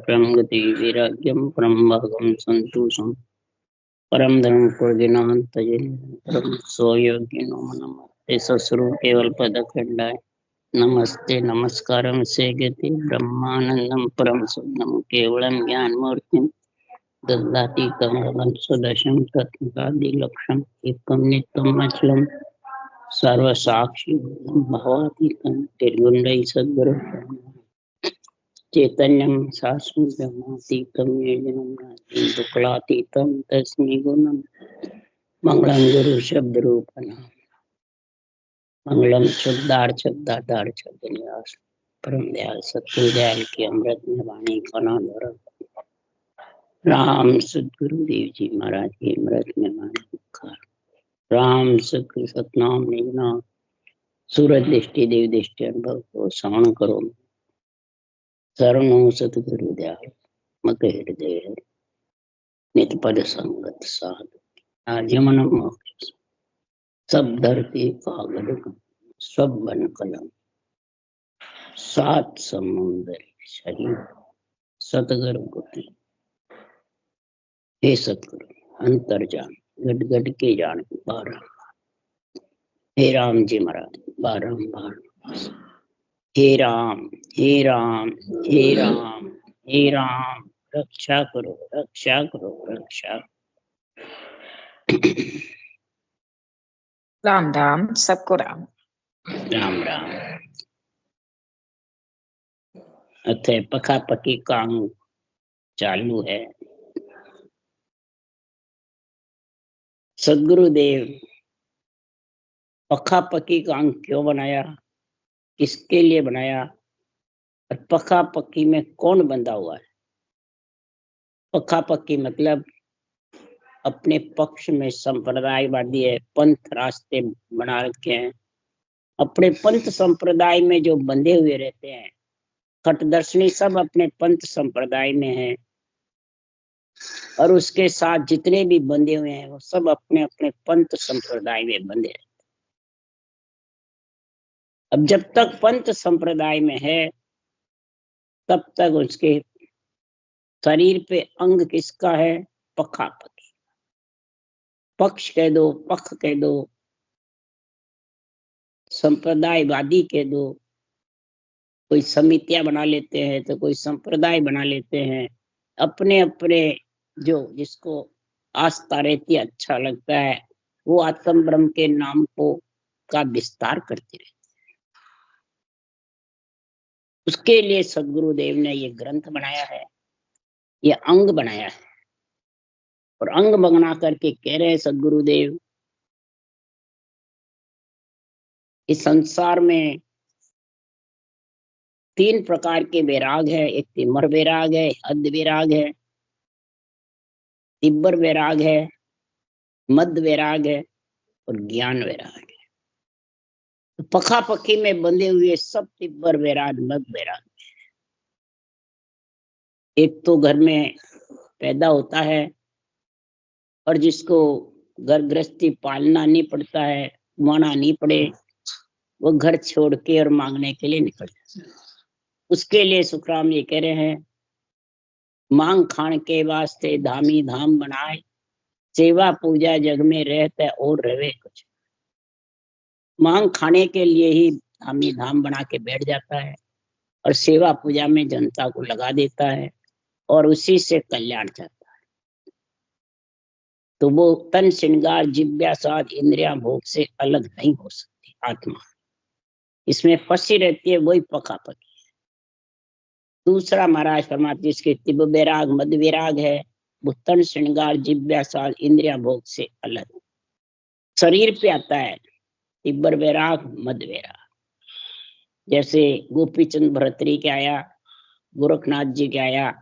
परम गति वैराग्यम परम भागम संतोषम परम धर्म परम स्वयोगिनो नमस्ते सस्वरूप केवल पदखंडाय नमस्ते नमस्कारम से गति ब्रह्मानंदम परम सुखम केवलम ज्ञान मूर्ति ददाति कमलं सुदशम तत्कादि लक्षण एकम नित्यम अचलम सर्वसाक्षी भवातीतम निर्गुण्डै सद्गुरु चैतन्यम शाश्वतम निर्जनम दुक्लातीतम तस्मै गुणम मंगलम गुरु शब्द रूपना मंगलम शुद्धार निवास परम दयाल सत्य दयाल की अमृत में वाणी का नाम राम सदगुरुदेव जी महाराज की अमृत में वाणी राम सत्य सतनाम निजना सूरज दृष्टि देव दृष्टि अनुभव को श्रवण करो शरणो सतगुरु दयाल मत हृदय नित पद संगत साधु आजीवन मोक्ष सब धरती कागज सब बन कलम सात समुंदर शरीर सतगुरु गुरु हे सतगुरु अंतर जान गट गट के जान बारह हे राम जी महाराज बारम्बार हे राम हे राम हे राम हे राम रक्षा करो रक्षा करो रक्षा। राम राम सबको राम राम राम। अथे पखा पकी काम चालू है। सदगुरुदेव पखा पकी का अंग क्यों बनाया, किसके लिए बनाया और पखा पक्की में कौन बंधा हुआ है। पखा पक्की मतलब अपने पक्ष में संप्रदायवादी है, पंथ रास्ते बना रखे हैं, अपने पंथ संप्रदाय में जो बंधे हुए रहते हैं। खटदर्शनी सब अपने पंथ संप्रदाय में है और उसके साथ जितने भी बंधे हुए हैं वो सब अपने अपने पंथ संप्रदाय में बंधे रहते हैं। अब जब तक पंथ संप्रदाय में है तब तक उसके शरीर पे अंग किसका है, पखा पकी। पक्ष कह दो, पख कह दो, संप्रदायवादी कह दो। कोई समितियां बना लेते हैं तो कोई संप्रदाय बना लेते हैं। अपने अपने जो जिसको आस्था रहती है, अच्छा लगता है, वो आत्म ब्रह्म के नाम को का विस्तार करते रहते हैं। उसके लिए सदगुरुदेव ने ये ग्रंथ बनाया है, ये अंग बनाया है। और अंग बना करके कह रहे हैं सदगुरुदेव, इस संसार में 3 प्रकार के वैराग है। एक तिम्मर वैराग है, अद्ध वैराग है, तिब्बर वैराग है, मध्य वैराग है और ज्ञान वैराग है। तो पखा पखी में बंधे हुए सब तिब्बर वैराग मध्य वैराग। एक तो घर में पैदा होता है और जिसको घर गृहस्थी पालना नहीं पड़ता है, माना नहीं पड़े, वो घर छोड़ के और मांगने के लिए निकल जाता है। उसके लिए सुखराम ये कह रहे हैं, मांग खान के वास्ते धामी धाम बनाए, सेवा पूजा जग में रहता और रहे कुछ। मांग खाने के लिए ही धामी धाम बना के बैठ जाता है और सेवा पूजा में जनता को लगा देता है और उसी से कल्याण चाहता है। तो वो तन श्रृंगार जिव्या स्वाद इंद्रिया भोग से अलग नहीं हो सकती। आत्मा इसमें फंसी रहती है, वही पका पकी है। दूसरा महाराज फरमाते जिसके तिब वैराग मध्य वैराग है, वो तन श्रृंगार जिव्या स्वाद इंद्रिया भोग से अलग। शरीर पे आता है तिब्बर वैराग मध्य वैराग। जैसे गोपीचंद भरतरी के आया, गोरखनाथ जी के आया,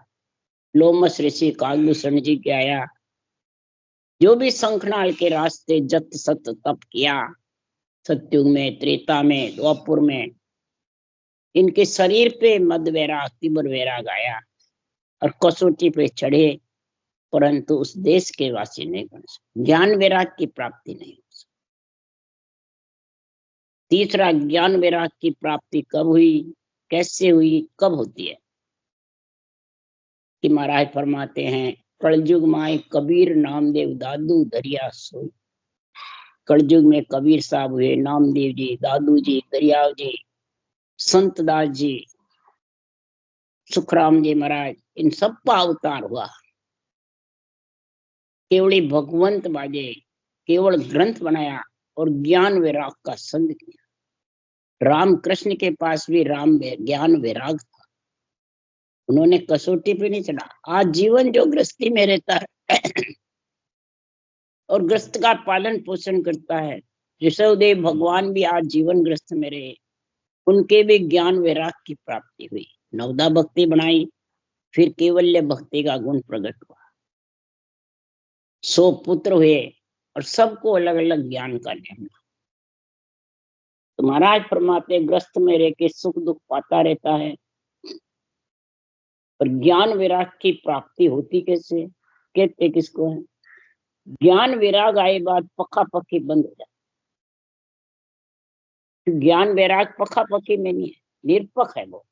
लोमस ऋषि कालभूषण जी के आया। जो भी शंखनाल के रास्ते जत सत तप किया, सतयुग में, त्रेता में, द्वापर में, इनके शरीर पे मध्य वैराग तिब्बर वैराग आया और कसौटी पे चढ़े, परंतु उस देश के वासी नहीं बन सके। ज्ञान वैराग की प्राप्ति नहीं हो सकी। तीसरा ज्ञान वैराग की प्राप्ति कब हुई, कैसे हुई, कब होती है। कि महाराज फरमाते हैं, कलयुग माए कबीर नामदेव दादू दरिया सोई। कलयुग में कबीर साहब हुए, नामदेव जी, दादू जी, दरियाव जी, संत दास जी, सुखराम जी महाराज, इन सब का अवतार हुआ। केवल भगवंत बाजे, केवल ग्रंथ बनाया और ज्ञान वैराग का संग किया। राम कृष्ण के पास भी ज्ञान वैराग था, उन्होंने कसौटी पे नहीं चढ़ा। आज जीवन जो गृहस्थी में रहता है और ग्रस्त का पालन पोषण करता है, ऋषभदेव भगवान भी आज जीवन ग्रस्त में रहे, उनके भी ज्ञान वैराग की प्राप्ति हुई, नवदा भक्ति बनाई, फिर केवल्य भक्ति का गुण प्रकट हुआ। 100 पुत्र हुए और सबको अलग अलग ज्ञान का नियम। तो महाराज फरमाते, ग्रस्त में रह के सुख दुख पाता रहता है, और ज्ञान वैराग की प्राप्ति होती कैसे? कहते किसको है? ज्ञान वैराग आए बाद पक्का पक्की बंद हो जाए। तो ज्ञान वैराग पक्का पक्की में नहीं है, निरपक है वो।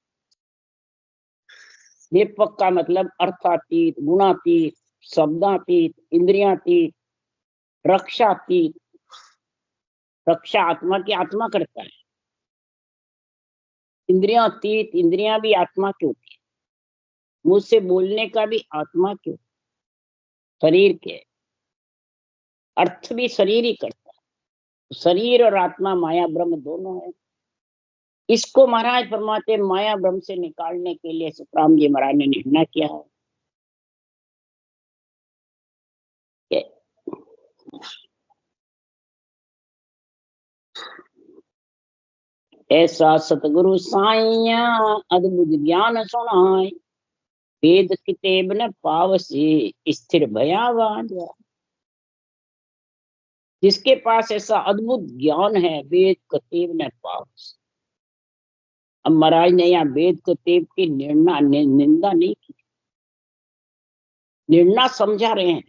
निरपक का मतलब अर्थातीत, गुणातीत, शब्दातीत, इंद्रियातीत, रक्षातीत। रक्षा आत्मा की आत्मा करता है। इंद्रियातीत, इंद्रियां भी आत्मा की होती है। मुझसे बोलने का भी आत्मा क्यों? शरीर के अर्थ भी शरीर ही करता है। शरीर और आत्मा माया ब्रह्म दोनों है। इसको महाराज फरमाते, माया ब्रह्म से निकालने के लिए सुखराम जी महाराज ने निर्णय किया है कि ऐसा सतगुरु साइया अद्भुत ज्ञान सुनाए, वेद कितेब न पावसी स्थिर भयावान। जिसके पास ऐसा अद्भुत ज्ञान है, वेद कतेब न पावसी। अब महाराज ने यहाँ वेद कतेब की निंदा नहीं की, निर्णय समझा रहे हैं।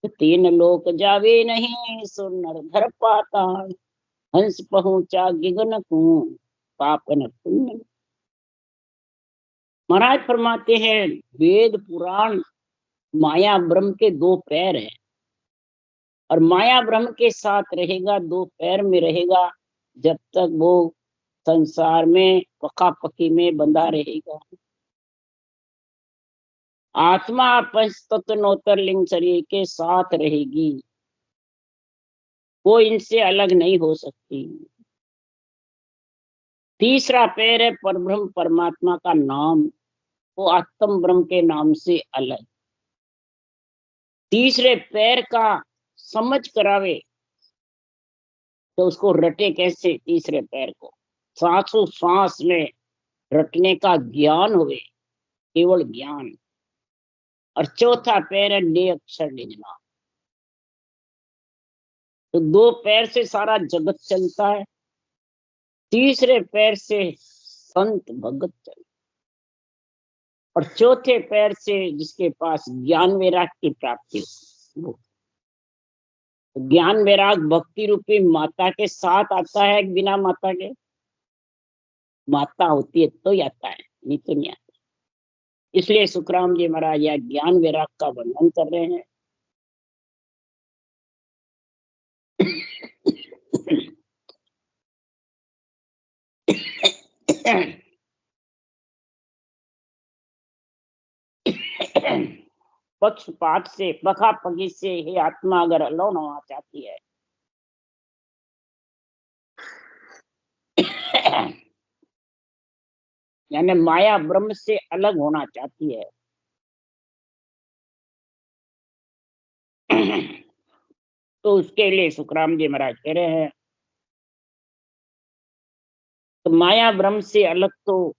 तीन लोक जावे नहीं, सो नर धर पाताल, हंस पहुंचा गिगन को, पापन पुण्य। महाराज फरमाते हैं, वेद पुराण माया ब्रह्म के 2 पैर हैं, और माया ब्रह्म के साथ रहेगा, 2 पैर में रहेगा, जब तक वो संसार में पका पकी में बंधा रहेगा। आत्मा पंच तत्व नोतर लिंग शरीर के साथ रहेगी, वो इनसे अलग नहीं हो सकती। तीसरा पैर है परब्रह्म परमात्मा का नाम, वो आत्म ब्रह्म के नाम से अलग। तीसरे पैर का समझ करावे तो उसको रटे कैसे? तीसरे पैर को सांसों सांस में रटने का ज्ञान हुए, केवल ज्ञान। और चौथा पैर है ने अक्षर निजना। तो 2 पैर से सारा जगत चलता है, तीसरे पैर से संत भगत चलता, और चौथे पैर से जिसके पास ज्ञान वैराग की प्राप्ति हो। ज्ञान वैराग भक्ति रूपी माता के साथ आता है, बिना माता के? माता होती है तो ही आता है, नहीं तो नहीं आता। इसलिए सुखराम जी महाराज यह ज्ञान वैराग का वर्णन कर रहे हैं। पक्षपात से, पखा पगी से ही आत्मा अगर अलौन होना चाहती है, यानी माया ब्रह्म से अलग होना चाहती है, तो उसके लिए सुखराम जी महाराज कह रहे हैं, तो माया ब्रह्म से अलग तो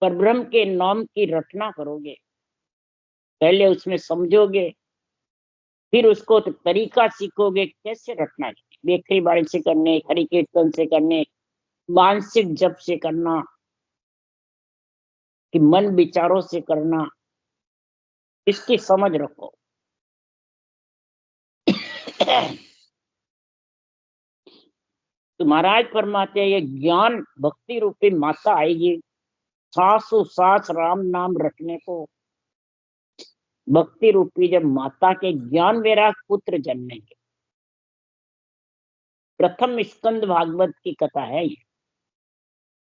परब्रह्म के नाम की रचना करोगे, पहले उसमें समझोगे, फिर उसको तो तरीका सीखोगे कैसे रटना है। बेखरी बाणी से करने, हरि कीर्तन से करने, मानसिक जप से करना, कि मन विचारों से करना, इसकी समझ रखो। तो महाराज फरमाते हैं, ये ज्ञान भक्ति रूपी माता आएगी, सास राम नाम रटने को भक्ति रूपी जब माता के ज्ञान वैराग पुत्र जन्मेंगे। प्रथम स्कंद भागवत की कथा है ये।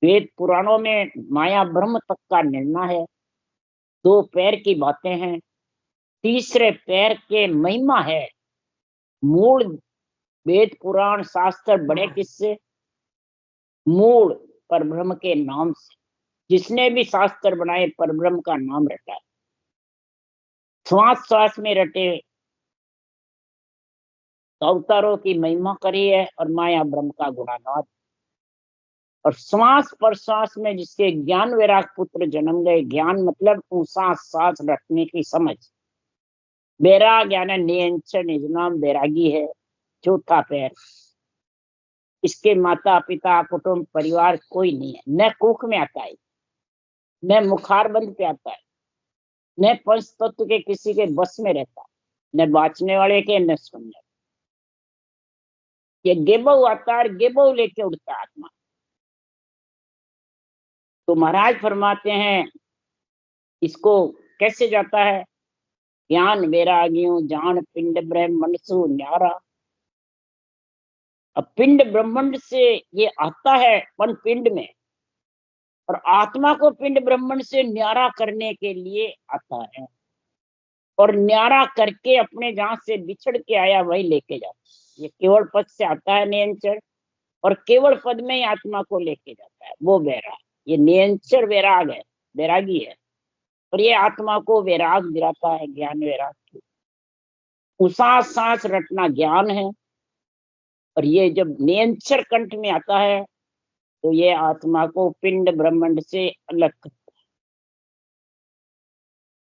वेद पुराणों में माया ब्रह्म तक का निर्णय है। 2 पैर की बातें हैं, तीसरे पैर के महिमा है। मूल वेद पुराण शास्त्र बड़े किससे? मूल परब्रह्म के नाम से। जिसने भी शास्त्र बनाए परब्रह्म का नाम रटा है। श्वास श्वास में रटे अवतारों की महिमा करी है और माया ब्रह्म का गुणागान। और श्वास प्रश्वास में जिसके ज्ञान वैराग पुत्र जन्म गए। ज्ञान मतलब सांस सांस रखने की समझ। वैराग यानी नियंत्रण, नाम वैरागी है। चौथा पैर, इसके माता पिता कुटुंब परिवार कोई नहीं है। न कुख में आता है, न मुखारबंद पे आता है, न पंच तत्व के किसी के बस में रहता है, न बाँचने वाले के न सुनने। ये गेबो आता है, गेबो लेके उड़ता है आत्मा। तो महाराज फरमाते हैं इसको कैसे जाता है? ज्ञान वैरागियों जान पिंड ब्रह्म मनसु न्यारा। अब पिंड ब्रह्मांड से ये आता है मन पिंड में, और आत्मा को पिंड ब्रह्मांड से न्यारा करने के लिए आता है। और न्यारा करके अपने जहां से बिछड़ के आया वही लेके जाता है। ये केवल पद से आता है नियंत्रण, और केवल पद में ही आत्मा को लेके जाता है, वो वैराग। ये नियंत्रण वैराग है, वैरागी है। और ये आत्मा को वैराग दिलाता है, ज्ञान वैराग की। उसास सांस रटना ज्ञान है। और ये जब नियंत्रण कंठ में आता है तो ये आत्मा को पिंड ब्रह्मांड से अलग करता है।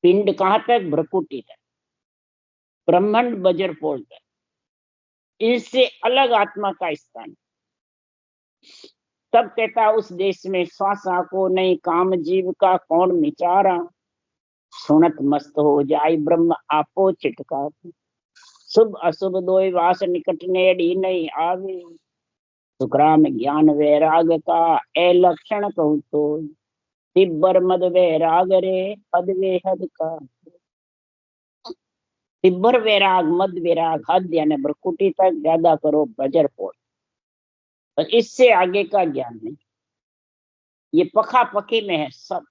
पिंड कहाँ तक? भ्रकुटी तक। ब्रह्मांड बजरपोल तक। इससे अलग आत्मा का स्थान। तब कहता उस देश में श्वासा को नहीं काम जीव का कौन विचारा। सुनत मस्त हो जाय ब्रह्म आपो चिटका। शुभ अशुभ दोय वास निकट नेड़ी नहीं आवे। सुखराम ज्ञान वैराग का ए लक्षण कहूँ तो। तिब्बर मद वैराग रे पद वे हद का। तिब्बर वैराग, मद वैराग, हद यानी भ्रकुटी तक ज्यादा करो बजरपोल। और इससे आगे का ज्ञान नहीं। ये पखा पकी में है सब।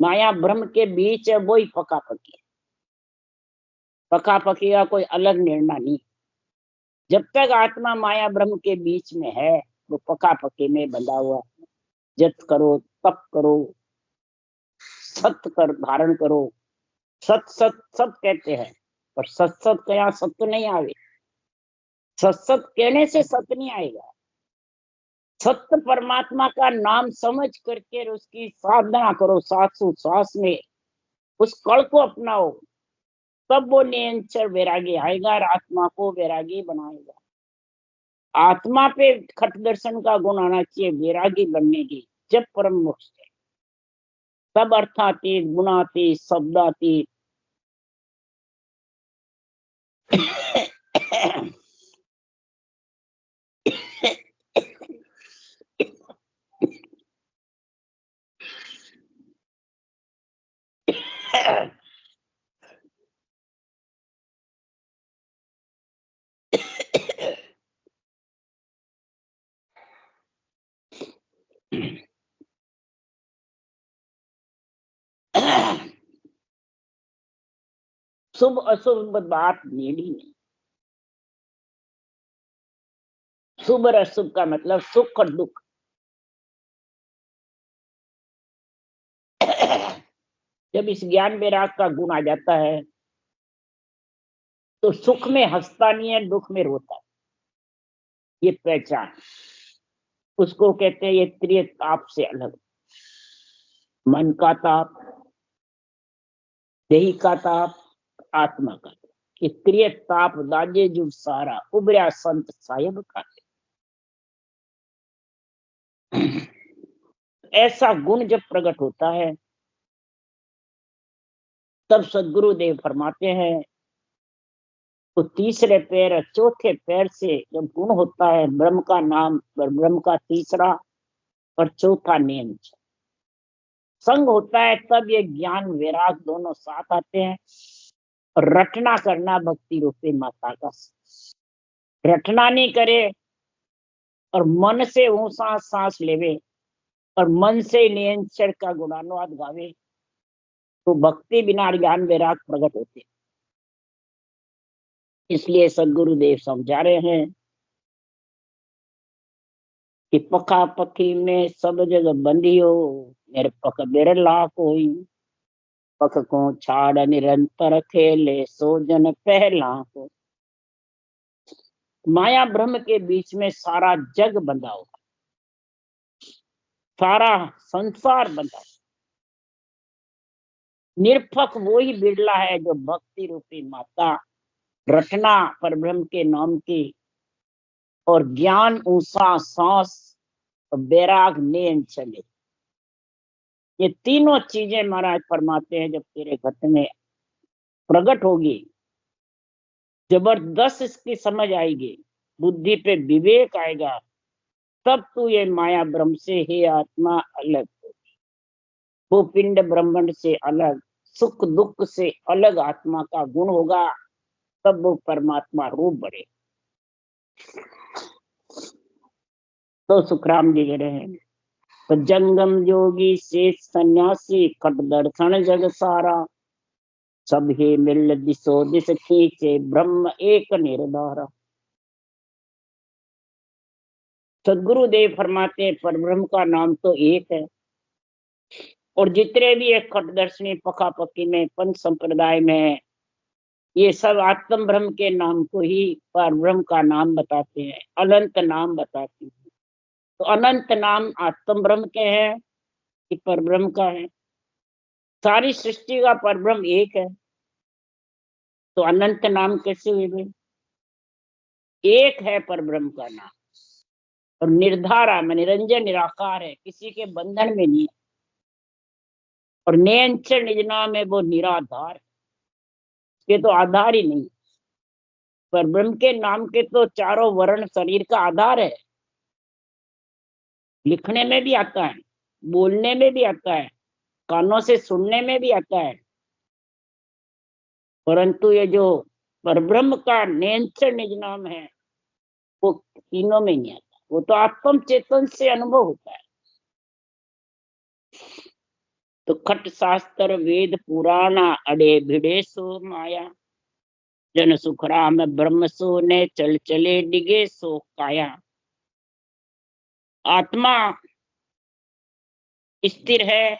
माया ब्रह्म के बीच है, वही पका पकी है। पका पकी का कोई अलग निर्णय नहीं। जब तक आत्मा माया ब्रह्म के बीच में है वो पका पकी में बंधा हुआ। जप करो, तप करो, सत्य कर धारण करो। सत सत सब कहते हैं, पर सत सत क्या सत्य नहीं आवे। सत सत कहने से सत्य नहीं आएगा। सत्य परमात्मा का नाम समझ करके उसकी साधना करो। श्वास में उस कल को अपनाओ, तब वो नियंत्रण वैरागी आएगा और आत्मा को वैरागी बनाएगा। आत्मा पे खट दर्शन का गुण आना चाहिए वैरागी बनने की। जब परम मोक्ष है तब अर्थातीत, गुणातीत, शब्दातीत शुभ अशुभ बात नेड़ी नहीं। शुभ और अशुभ का मतलब सुख और दुख। जब इस ज्ञान वैराग का गुण आ जाता है तो सुख में हंसता नहीं है, दुख में रोता है। ये पहचान, उसको कहते हैं ये त्रिय ताप से अलग। मन का ताप, देही का ताप, आत्मा का ताप। ये त्रिय ताप दाजे जुग सारा उबरा संत साहिब का। ऐसा गुण जब प्रकट होता है तब सदगुरुदेव फरमाते हैं तो तीसरे पैर और चौथे पैर से जब गुण होता है ब्रह्म का नाम, ब्रह्म का तीसरा और चौथा नियंत्रण। संग होता है तब ये ज्ञान वैराग दोनों साथ आते हैं। और रटना करना भक्ति रूपी माता का, रटना नहीं करे और मन से ऊंसा सांस लेवे और मन से नियंत्रण का गुणानुवाद गावे तो भक्ति बिना ज्ञान वैराग प्रकट होते। इसलिए सदगुरुदेव समझा रहे हैं कि पखा पखी में सब जगह बंदियो, मेरे पक बिरला कोई, पख को छाड़ निरंतर खेले सो जन पहला को। माया ब्रह्म के बीच में सारा जग बंधा हुआ, सारा संसार बंधा है। निरपक वो ही बिरला है जो भक्ति रूपी माता रटना परब्रह्म के नाम की और ज्ञान ऊंसा सांस और बैराग नेम चले, ये तीनों चीजें महाराज फरमाते हैं जब तेरे घट में प्रकट होगी, जबरदस्त इसकी समझ आएगी, बुद्धि पे विवेक आएगा, तब तू ये माया ब्रह्म से हे आत्मा अलग होगी। वो पिंड ब्रह्मांड से अलग, सुख दुख से अलग आत्मा का गुण होगा, तब वो परमात्मा रूप बढ़े। तो सुखराम जी कह रहे हैं तो जंगम योगी शेष सन्यासी खट दर्शन जग सारा, सब हे मिल दिशो दिश खींचे ब्रह्म एक निर्धारा। सदगुरुदेव फरमाते पर ब्रह्म का नाम तो एक है और जितने भी एक खटदर्शनी पखा पक्की में पंच संप्रदाय में ये सब आत्म ब्रह्म के नाम को ही पर ब्रह्म का नाम बताते हैं, अनंत नाम बताते हैं। तो अनंत नाम आत्म ब्रह्म के हैं कि पर ब्रह्म का है? सारी सृष्टि का पर ब्रह्म एक है तो अनंत नाम कैसे हुए भाई? एक है पर ब्रह्म का नाम और निर्धारा में निरंजन निराकार है, किसी के बंधन में नहीं है। और नियंत्रण निजना में वो निराधार, ये तो आधार ही नहीं। पर ब्रह्म के नाम के तो चारों वर्ण शरीर का आधार है, लिखने में भी आता है, बोलने में भी आता है, कानों से सुनने में भी आता है, परंतु ये जो परब्रह्म का नियंत्रण निज नाम है वो तीनों में नहीं आता, वो तो आत्म चेतन से अनुभव होता है। तो खट शास्त्र वेद पुराना अड़े भिड़े सो माया, जन सुखराम ब्रह्म सो ने चल चले डिगे सो काया। आत्मा स्थिर है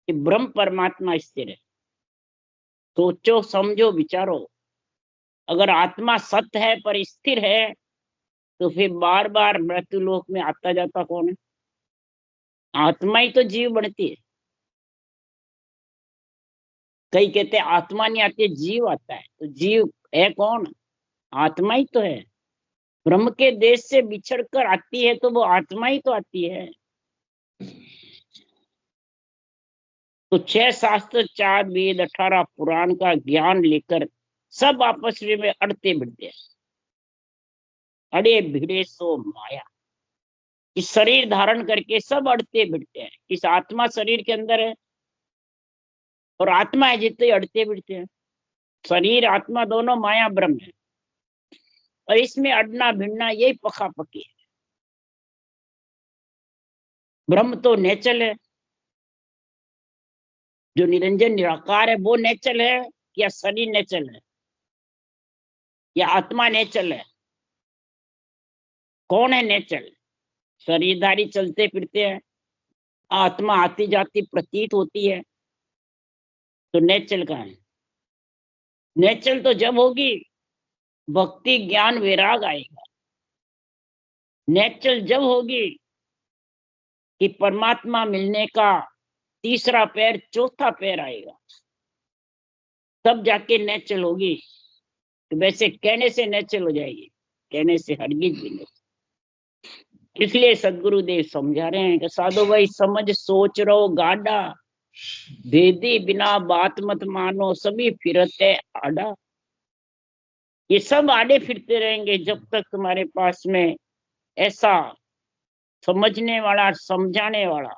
कि ब्रह्म परमात्मा स्थिर है? सोचो समझो विचारो, अगर आत्मा सत्य है पर स्थिर है तो फिर बार बार मृत्यु लोक में आता जाता कौन है? आत्मा ही तो जीव बनती है। कई कहते हैं आत्मा नहीं आती, जीव आता है, तो जीव है कौन? आत्मा ही तो है। ब्रह्म के देश से बिछड़ कर आती है तो वो आत्मा ही तो आती है। तो 6 शास्त्र 4 वेद 18 पुराण का ज्ञान लेकर सब आपस में अड़ते भिड़ते हैं। अड़े भिड़े सो माया, इस शरीर धारण करके सब अड़ते भिड़ते हैं। इस आत्मा शरीर के अंदर है और आत्मा है जितने अड़ते भिड़ते हैं। शरीर आत्मा दोनों माया ब्रह्म है और इसमें अड़ना भिड़ना यही पखा पकी है। ब्रह्म तो नेचल है, जो निरंजन निराकार है वो नेचल है या शरीर नेचल है या आत्मा नेचल है? कौन है नेचल? शरीरधारी चलते फिरते हैं, आत्मा आती जाती प्रतीत होती है, तो नेचल का है? नेचल तो जब होगी भक्ति ज्ञान वैराग आएगा। नेचल जब होगी कि परमात्मा मिलने का तीसरा पैर चौथा पैर आएगा, तब जाके नेचल होगी। तो वैसे कहने से नेचल हो जाएगी, कहने से हरगिज भी नहीं। इसलिए सदगुरुदेव समझा रहे हैं कि साधु भाई समझ सोच रहो गाढ़ा, भेदी बिना बात मत मानो, सभी फिरते आड़ा। ये सब आड़े फिरते रहेंगे जब तक तुम्हारे पास में ऐसा समझने वाला समझाने वाला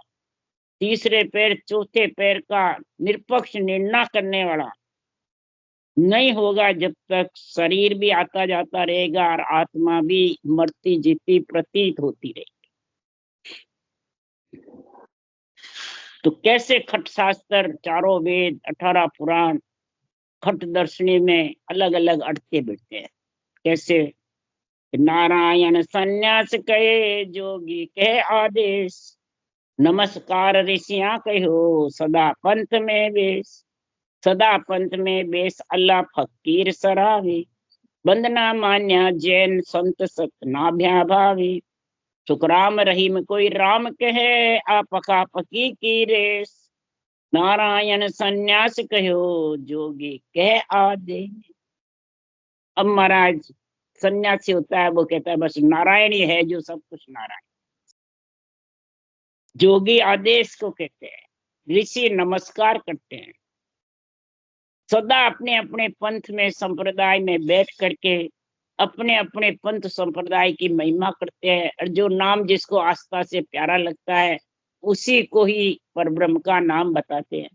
तीसरे पैर चौथे पैर का निष्पक्ष निर्णय करने वाला नहीं होगा जब तक शरीर भी आता जाता रहेगा और आत्मा भी मरती जीती प्रतीत होती रहेगी। तो कैसे खट शास्त्र, चारों वेद, 18 पुराण खट दर्शनी में अलग अलग अटके बैठते हैं। कैसे नारायण सन्यास कहे जोगी कहे आदेश, नमस्कार ऋषियां कहो सदा पंथ में बेस, सदा पंथ में बेस अल्लाह फकीर सराही, वंदना मान्या जैन संत सत नाभ्या भावी, सुखराम रहीम कोई राम कहे आपका पकी की रेस, नारायण सन्यास कहो जोगी कह आदे। अब महाराज सन्यासी होता है वो कहता है बस नारायण ही है जो सब कुछ नारायण। जोगी आदेश को कहते हैं, ऋषि नमस्कार करते हैं, सदा अपने अपने पंथ में संप्रदाय में बैठ करके अपने अपने पंथ संप्रदाय की महिमा करते हैं, और जो नाम जिसको आस्था से प्यारा लगता है उसी को ही परब्रह्म का नाम बताते हैं,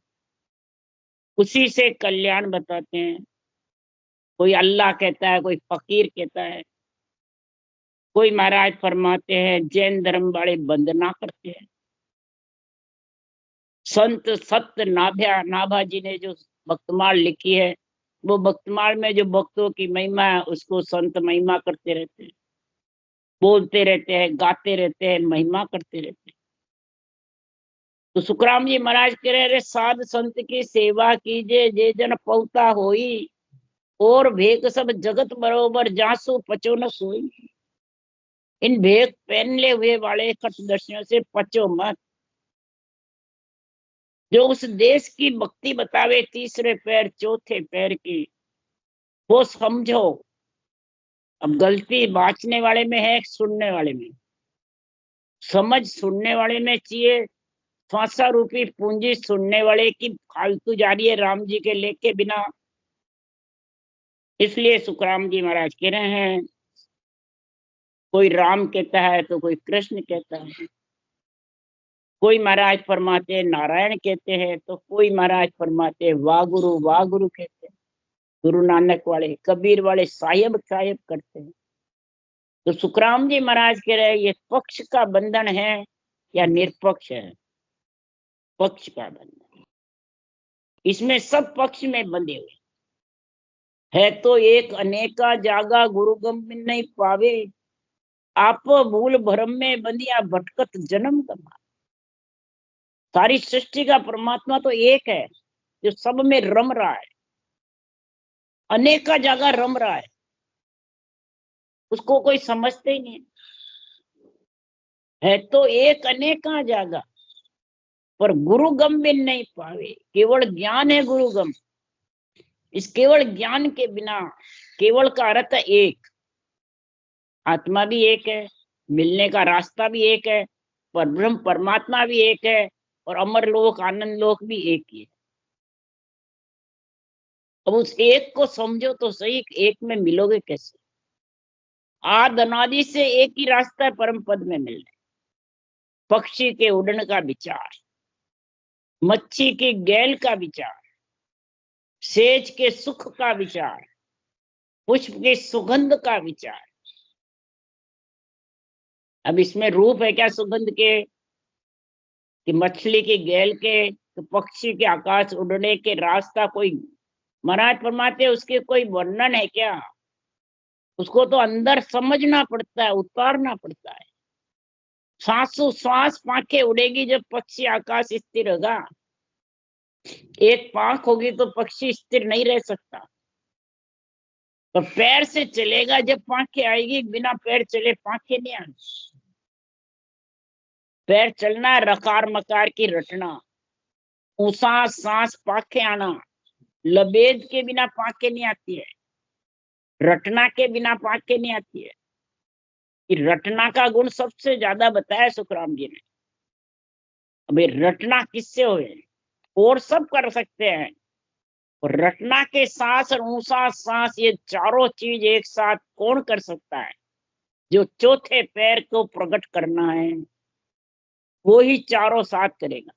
उसी से कल्याण बताते हैं। कोई अल्लाह कहता है, कोई फकीर कहता है, कोई महाराज फरमाते हैं जैन धर्म वाले वंदना करते हैं। संत सत्य नाभ्या, नाभा जी ने जो भक्तमाल लिखी है वो भक्तमाल में जो भक्तों की महिमा है उसको संत महिमा करते रहते हैं, बोलते रहते हैं, गाते रहते हैं, महिमा करते रहते हैं। तो सुखराम जी महाराज कह रहे साध संत की सेवा कीजिए जे जन पौता होई, और भेक सब जगत बरोबर जासु पचो न सोई। इन भेक पहनले हुए वाले खटदर्शियों से पचो मत। जो उस देश की भक्ति बतावे तीसरे पैर चौथे पैर की, वो समझो। अब गलती बांचने वाले में है, सुनने वाले में। समझ सुनने वाले में चाहिए, फांसा रूपी पूंजी सुनने वाले की फालतू जा रही है राम जी के लेके बिना। इसलिए सुखराम जी महाराज कह रहे हैं, कोई राम कहता है तो कोई कृष्ण कहता है, कोई महाराज फरमाते हैं नारायण कहते हैं, तो कोई महाराज फरमाते हैं वाह गुरु कहते हैं। गुरु नानक वाले, कबीर वाले साहिब साहिब करते हैं। तो सुखराम जी महाराज कह रहे हैं ये पक्ष का बंधन है या निरपक्ष है? पक्ष का बंधन। इसमें सब पक्ष में बंधे हुए है। तो एक अनेका जागा गुरु गम नहीं पावे, आप भूल भरम में बंदिया भटकत जन्म कमा। सारी सृष्टि का परमात्मा तो एक है जो सब में रम रहा है, अनेका जगह रम रहा है, उसको कोई समझते ही नहीं है। तो एक अनेका जगह पर गुरु गम में नहीं पावे, केवल ज्ञान है गुरु गम। इस केवल ज्ञान के बिना, केवल का अर्थ है एक, आत्मा भी एक है, मिलने का रास्ता भी एक है, पर ब्रह्म परमात्मा भी एक है, और अमर लोक आनंद लोक भी एक ही है। अब उस एक को समझो तो सही, एक में मिलोगे कैसे? आद अनादि से एक ही रास्ता है परम पद में मिलने। पक्षी के उड़न का विचार, मच्छी के गैल का विचार, सेज के सुख का विचार, पुष्प के सुगंध का विचार। अब इसमें रूप है क्या सुगंध के, कि मछली के गैल के, कि पक्षी के आकाश उड़ने के रास्ता कोई महाराज फरमाते उसके कोई वर्णन है क्या? उसको तो अंदर समझना पड़ता है, उतारना पड़ता है। सांसों श्वास पांखें उड़ेगी जब पक्षी आकाश स्थिर होगा। एक पांख होगी तो पक्षी स्थिर नहीं रह सकता। तो पैर से चलेगा जब पांखें आएगी, बिना पैर चले पांखें नहीं आएगी। पैर चलना, रकार मकार की रटना, ऊंसा सांस पांखें आना, लबेद के बिना पांखें नहीं आती है, रटना के बिना पांखें नहीं आती है। कि रटना का गुण सबसे ज्यादा बताया सुखराम जी ने। अबे रटना किससे हुए? और सब कर सकते हैं, और रटना के सांस और ऊंसा सांस, ये चारों चीज एक साथ कौन कर सकता है? जो चौथे पैर को प्रकट करना है वो ही चारों साथ करेगा।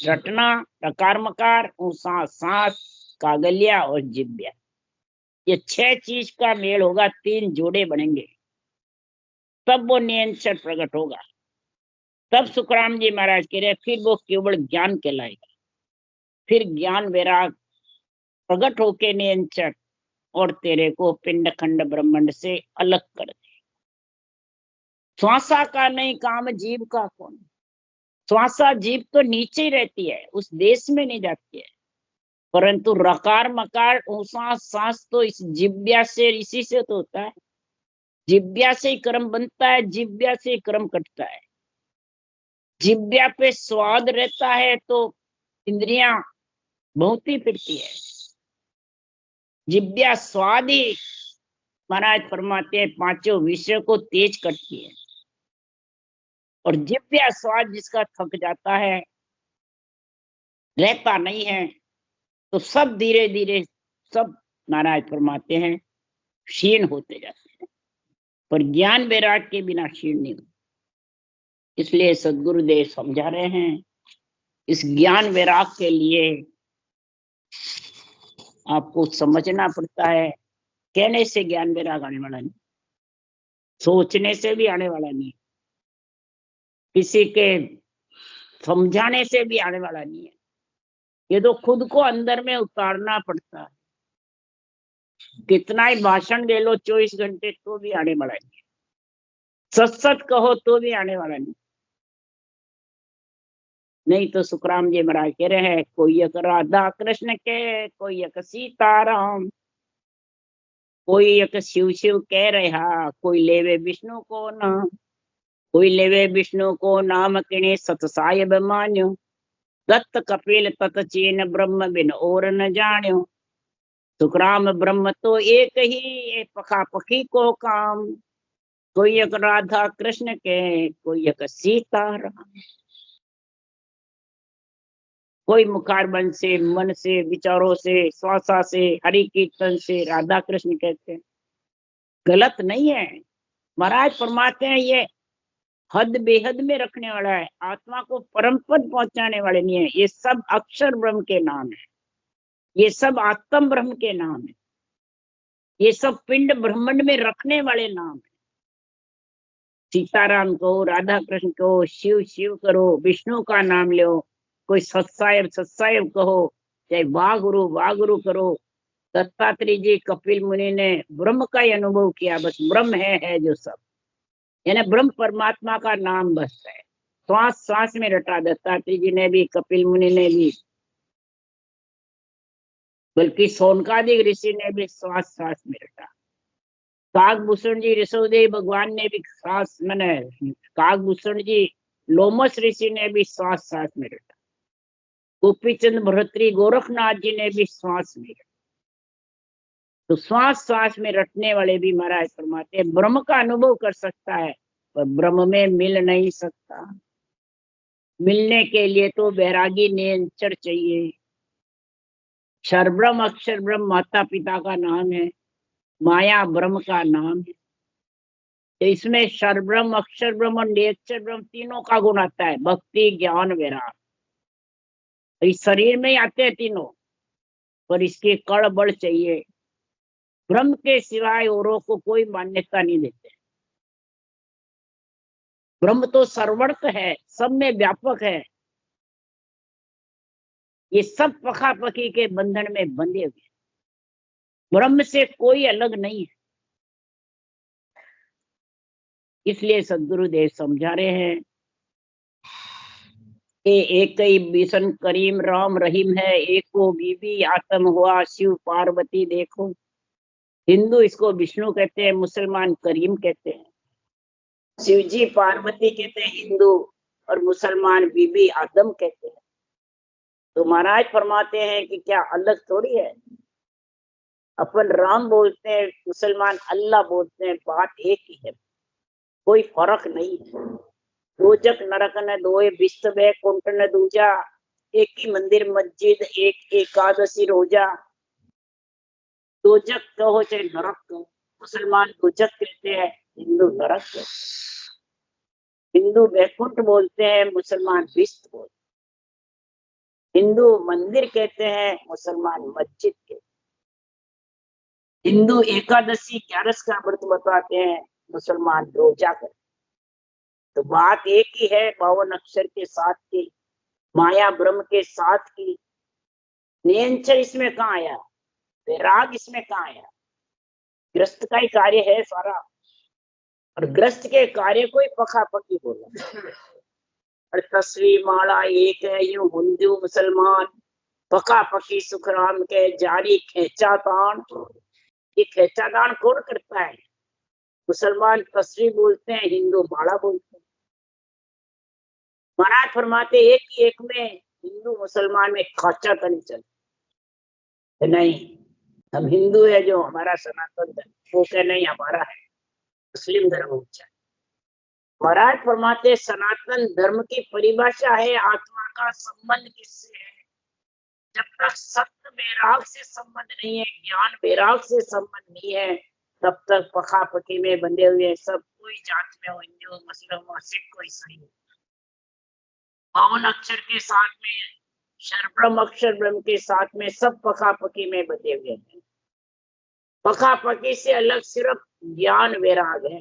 रटना, रकार मकार, ऊंसा सांस, कागलिया और जिब्या, ये 6 चीज का मेल होगा, 3 जोड़े बनेंगे, तब वो नियंत्रण प्रकट होगा। तब सुखराम जी महाराज कह रहे फिर वो केवल ज्ञान कहलाएगा। फिर ज्ञान वैराग प्रकट होके नियंत्रण और तेरे को पिंड खंड ब्रह्मांड से अलग कर दे। श्वासा का नहीं काम, जीव का कौन। श्वासा जीव तो नीचे ही रहती है, उस देश में नहीं जाती है, परंतु रकार मकार ऊंसा सांस तो इस जिब्या से, इसी से तो होता है। जिब्या से ही कर्म बनता है, जिब्या से ही कर्म कटता है। जिब्या पे स्वाद रहता है तो इंद्रियां भौंकती फिरती है। जिब्या स्वाद ही महाराज फरमाते हैं पांचों विषयों को तेज करती है। और जिब्या स्वाद जिसका थक जाता है, रहता नहीं है, तो सब धीरे धीरे सब महाराज फरमाते हैं क्षीण होते जाते हैं। पर ज्ञान वैराग के बिना क्षीण नहीं होते। इसलिए सदगुरुदेव समझा रहे हैं, इस ज्ञान वैराग के लिए आपको समझना पड़ता है। कहने से ज्ञान वैराग आने वाला नहीं, सोचने से भी आने वाला नहीं, किसी के समझाने से भी आने वाला नहीं है। ये तो खुद को अंदर में उतारना पड़ता है। कितना ही भाषण दे लो 24 घंटे तो भी आने वाला नहीं, सच सच कहो तो भी आने वाला नहीं। नहीं तो सुखराम जी महाराज कह रहे हैं कोई एक राधा कृष्ण के, कोई एक सीताराम, कोई एक शिव शिव कह रहा, कोई लेवे विष्णु को नाम, कोई लेवे विष्णु को नाम किणे सत साहिब मान्यो, दत्त कपिल तत चीन ब्रह्म बिन और न जान्यो। सुखराम ब्रह्म तो एक ही, ये पखा पखी को काम, कोई एक राधा कृष्ण के, कोई एक सीताराम। कोई मुखारबन से, मन से, विचारों से, श्वासा से, हरि कीर्तन से राधा कृष्ण कहते हैं, गलत नहीं है। महाराज फरमाते हैं ये हद बेहद में रखने वाला है, आत्मा को परम पद पहुंचाने वाले नहीं है। ये सब अक्षर ब्रह्म के नाम है, ये सब आत्म ब्रह्म के नाम है, ये सब पिंड ब्रह्मांड में रखने वाले नाम है। सीताराम को, राधा कृष्ण को, शिव शिव करो, विष्णु का नाम लो, कोई सत्सायब सत्सायब कहो, चाहे वाह गुरु करो। दत्तात्रेय जी, कपिल मुनि ने ब्रह्म का ही अनुभव किया, बस ब्रह्म है जो सब, यानी ब्रह्म परमात्मा का नाम बस है। श्वास श्वास में रटा दत्तात्रेय जी ने भी, कपिल मुनि ने भी, बल्कि सोनकादिक ऋषि ने भी श्वास श्वास में रटा। काकभूषण जी ऋषभदेव भगवान ने भी श्वास, मैंने काकभूषण जी लोमस ऋषि ने भी श्वास श्वास में रटा। गोपीचंद भरतरी गोरखनाथ जी ने भी श्वास में रटा। तो श्वास श्वास में रटने वाले भी महाराज फरमाते हैं ब्रह्म का अनुभव कर सकता है, पर ब्रह्म में मिल नहीं सकता। मिलने के लिए तो वैरागी नियंत्रण चाहिए। क्षर ब्रह्म अक्षर ब्रह्म माता पिता का नाम है, माया ब्रह्म का नाम है। तो इसमें क्षर ब्रह्म, अक्षर ब्रह्म और नियंत्रण ब्रह्म तीनों का गुण आता है, भक्ति ज्ञान वैराग। इस शरीर में ही आते हैं तीनों, पर इसके कड़ बड़ चाहिए। ब्रह्म के सिवाय औरों को कोई मान्यता नहीं देते। ब्रह्म तो सर्वत्र है, सब में व्यापक है। ये सब पखा पखी के बंधन में बंधे हुए, ब्रह्म से कोई अलग नहीं है। इसलिए सदगुरुदेव समझा रहे हैं कि एक ही बिशन करीम राम रहीम है, एको बीबी आत्म हुआ शिव पार्वती देखो। हिंदू इसको विष्णु कहते हैं, मुसलमान करीम कहते हैं, शिव जी पार्वती कहते हैं हिंदू, और मुसलमान बीबी आदम कहते हैं। तो महाराज फरमाते हैं कि क्या अलग थोड़ी है। अपन राम बोलते हैं, मुसलमान अल्लाह बोलते हैं, बात एक ही है, कोई फर्क नहीं है। दोजक नरक न दोए, विश्व वैकुंठ न दूजा, एक ही मंदिर मस्जिद, एक एकादशी रोजा। दोजक कहो चाहे नरक कहो, मुसलमान दोजक कहते हैं, हिंदू नरक कहते हैं। हिंदू वैकुंठ बोलते हैं, मुसलमान विश्व बोलते हैं। हिंदू मंदिर कहते हैं, मुसलमान मस्जिद के। हिंदू एकादशी 11 का व्रत बताते हैं, मुसलमान रोजा करते। तो बात एक ही है, 52 अक्षर के साथ की, माया ब्रह्म के साथ की। नियंत्रण इसमें कहाँ आया, वैराग इसमें कहाँ आया? ग्रस्त का ही कार्य है सारा, और ग्रस्त के कार्य को ही पखा पकी बोला। और तस्वीर माला एक है, यूं हिंदू मुसलमान पका पकी सुखराम के जारी खेचा तान। ये खेचा दान कौन करता है? मुसलमान तस्वीर बोलते हैं, हिंदू माला बोलते हैं। महाराज फरमाते एक ही एक में हिंदू मुसलमान में खाचा तो नहीं चलता। नहीं, हम हिंदू है जो हमारा सनातन धर्म, वो क्या नहीं हमारा है मुस्लिम धर्म ऊंचा। महाराज फरमाते सनातन धर्म की परिभाषा है, आत्मा का संबंध किससे है? जब तक सत्य वैराग से संबंध नहीं है, ज्ञान वैराग से संबंध नहीं है, तब तक पखा पकी में बंधे हुए सब, कोई जात में हो, हिंदू मुस्लिम हो सिख कोई सही। 52 अक्षर के साथ में, शरब्रह्म अक्षर ब्रह्म के साथ में सब पखा पकी में बंधे हुए हैं। पखा पकी से अलग सिर्फ ज्ञान वैराग है।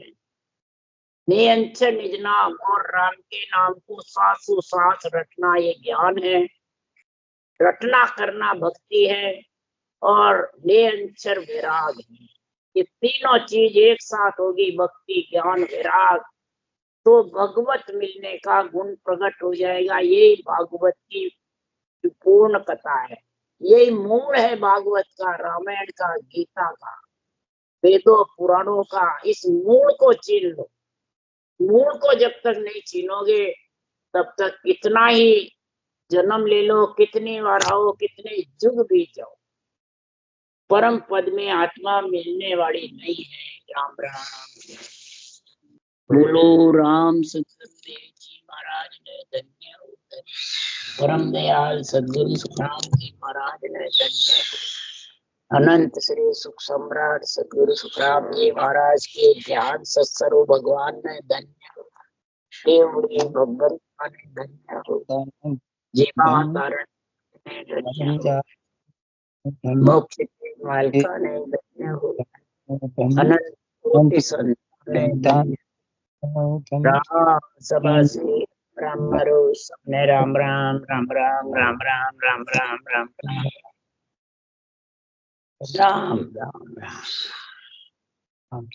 नियंत्रण निज नाम और राम के नाम को सासु सास रटना ये ज्ञान है। रटना करना भक्ति है, और नियंत्रण वैराग है। ये तीनों चीज एक साथ होगी, भक्ति ज्ञान वैराग, तो भगवत मिलने का गुण प्रकट हो जाएगा। यही भागवत की पूर्ण कथा है, यही मूल है भागवत का, रामायण का, गीता का, वेदों पुराणों का। इस मूल को छीन लो। मूल को जब तक नहीं छीनोगे, तब तक कितना ही जन्म ले लो, कितनी बार आओ, कितने युग बीत जाओ, परम पद में आत्मा मिलने वाली नहीं है। राम राम बोलो। राम सतगुरुदेव जी महाराज ने धन्य हो, परम दयाल सदगुरु सुखराम जी महाराज ने धन्य हो। अनंत श्री सुख सम्राट सदगुरु सुखराम जी महाराज के ध्यान सत्सरो भगवान ने धन्य हो। देवड़ी भगवान ने धन्य हो। जीवा कारण ने धन्य हो। मोक्ष के मालिका ने धन्य हो। अनंत कोटि संत ने धन्य हो। राम सभा से राम मरो सबने राम राम राम राम राम राम राम राम राम राम राम राम राम।